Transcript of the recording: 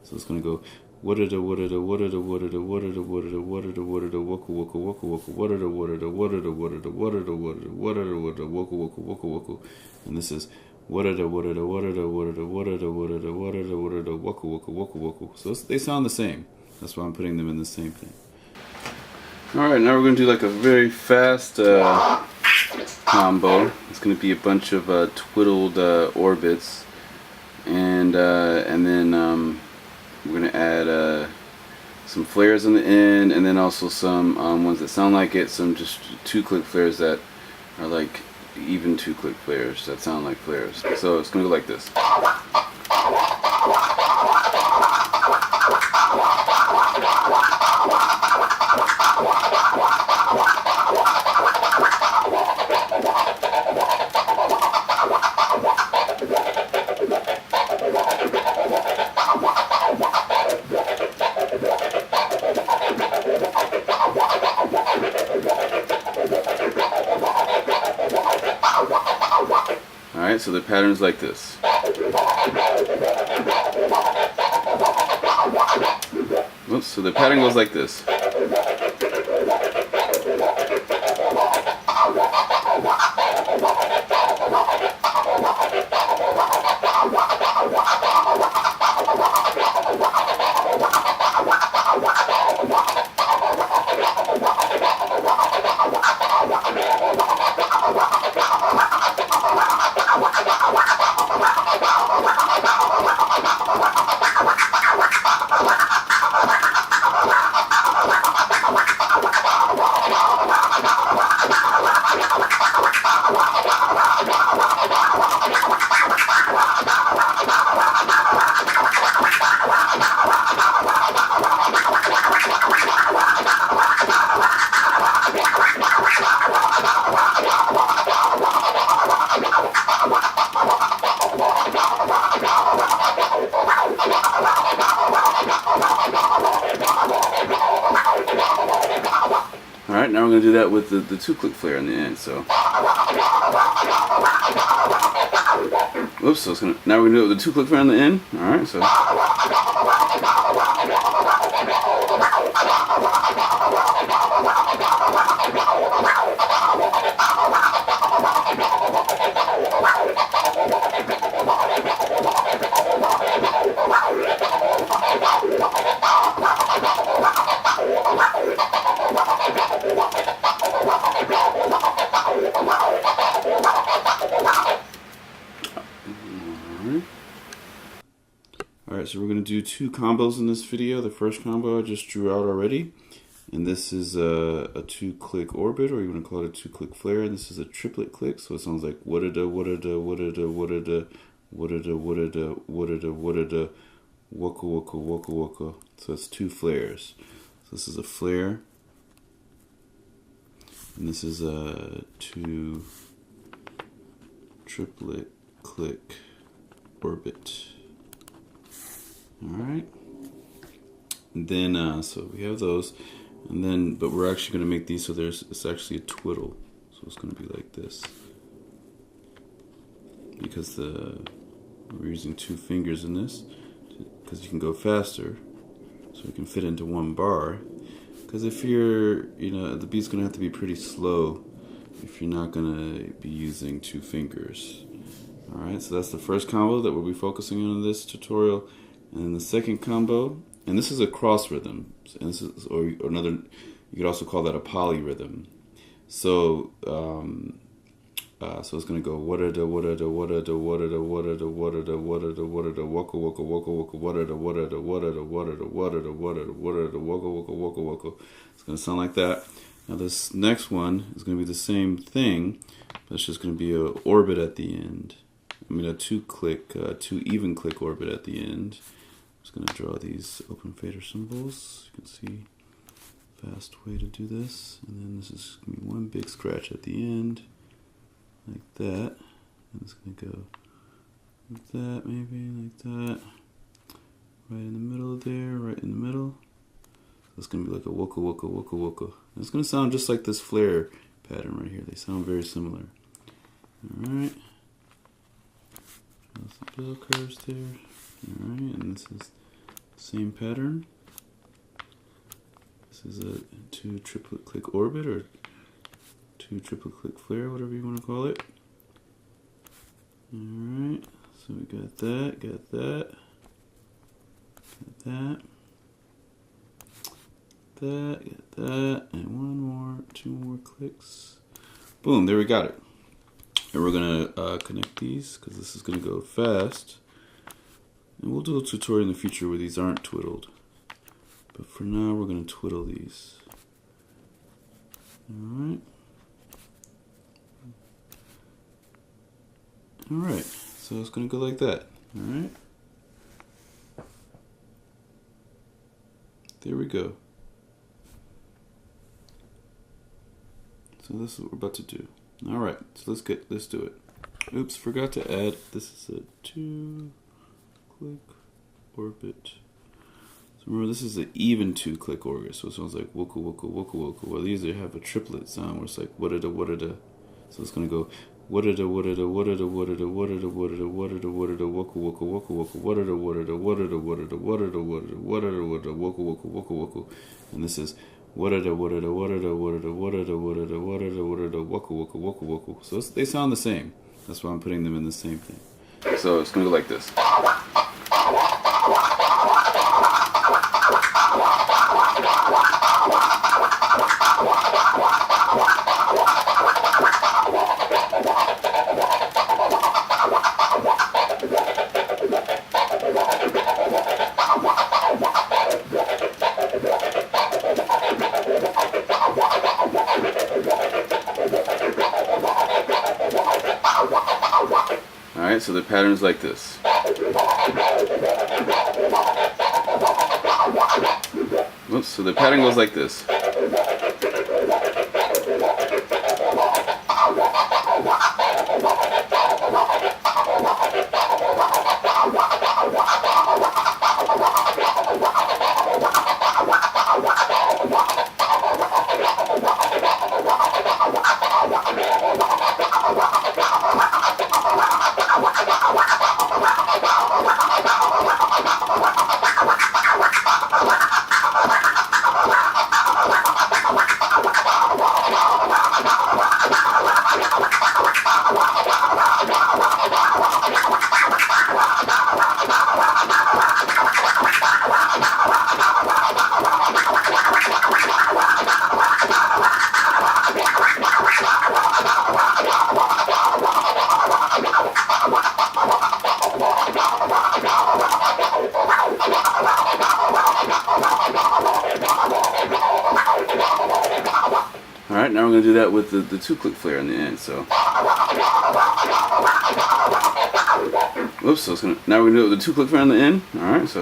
So it's gonna go wada da wada da wada da wada da wada da wada da wada da wada da waka waka waka waka wada da wada da wada da wada da wada da wada da wada da wada waka waka waka waka, and this is wada da wada da wada da wada da wada da wada da wada da wada da waka waka waka waka. So they sound the same. That's why I'm putting them in the same thing. All right, now we're gonna do like a very fast combo. It's gonna be a bunch of twiddled orbits, and then we're gonna add some flares on the end, and then also some ones that sound like it, some just 2-click flares that are like even 2-click flares that sound like flares. So it's gonna go like this. Alright, so the pattern's like this. Oops, so the pattern goes like this. Alright, now we're going to do that with the 2-click flare in the end. So, whoops, so it's gonna, now we're going to do it with the 2-click flare in the end. Alright, so. Alright, so we're going to do 2 combos in this video. The first combo I just drew out already, and this is a 2-click orbit, or you want to call it a 2-click flare, and this is a triplet click, so it sounds like wada-da, wada-da, wada-da, wada-da, wada-da, wada-da, wada-da, wada-da, waka waka waka waka. So it's 2 flares. So this is a flare, and this is a 2 triplet click orbit. Alright, and then so we have those, and then but we're actually going to make these so it's actually a twiddle, so it's going to be like this, because we're using 2 fingers in this, because you can go faster, so we can fit into 1 bar. Because if you're, the beat's going to have to be pretty slow if you're not going to be using 2 fingers. Alright, so that's the first combo that we'll be focusing on in this tutorial. And then the second combo, and this is a cross rhythm, and this is, or another, you could also call that a PolyRhythm. So, so it's gonna go wada da wada da wada da wada da wada da wada da wada da wada da waka waka waka waka wada da wada da wada da wada da wada da wada da wada da waka waka waka waka. It's gonna sound like that. Now this next one is gonna be the same thing, but it's just gonna be an orbit at the end. I mean a 2-click, 2 even click orbit at the end. I'm just going to draw these open fader symbols. You can see fast way to do this. And then this is going to be 1 big scratch at the end, like that. And it's going to go like that, maybe, like that. Right in the middle there, right in the middle. So it's going to be like a waka waka waka waka. And it's going to sound just like this flare pattern right here. They sound very similar. Alright. Some bell curves there. Alright, and this is Same pattern. This is a two triplet click orbit or two triplet click flare, whatever you want to call it. Alright, so we got that, got that, got that, and one more, two more clicks. Boom, there we got it. And we're gonna connect these because this is gonna go fast. And we'll do a tutorial in the future where these aren't twiddled. But for now, we're gonna twiddle these. Alright. Alright, so it's gonna go like that. Alright. There we go. So this is what we're about to do. Alright, so let's do it. Oops, forgot to add, this is a two click orbit. So remember, this is an even two click orbit, so it sounds like woka woka woka woka. Well, these have a triplet sound where it's like wadada wadada. So it's gonna go wadada wadada wadada wadada wadada wadada wadada wadada woka woka woka woka wadada wadada wadada wadada wadada wadada wadada wadada woka woka woka woka. And this is wadada wadada wadada wadada wadada wadada wadada wadada woka woka woka woka. So they sound the same. That's why I'm putting them in the same thing. So it's gonna go like this. Alright, so the pattern is like this. Oops, so the pattern goes like this. Alright, now we're going to do that with the two click flare in the end. So, whoops, so it's gonna, now we're going to do it with the two click flare on the end. Alright, so.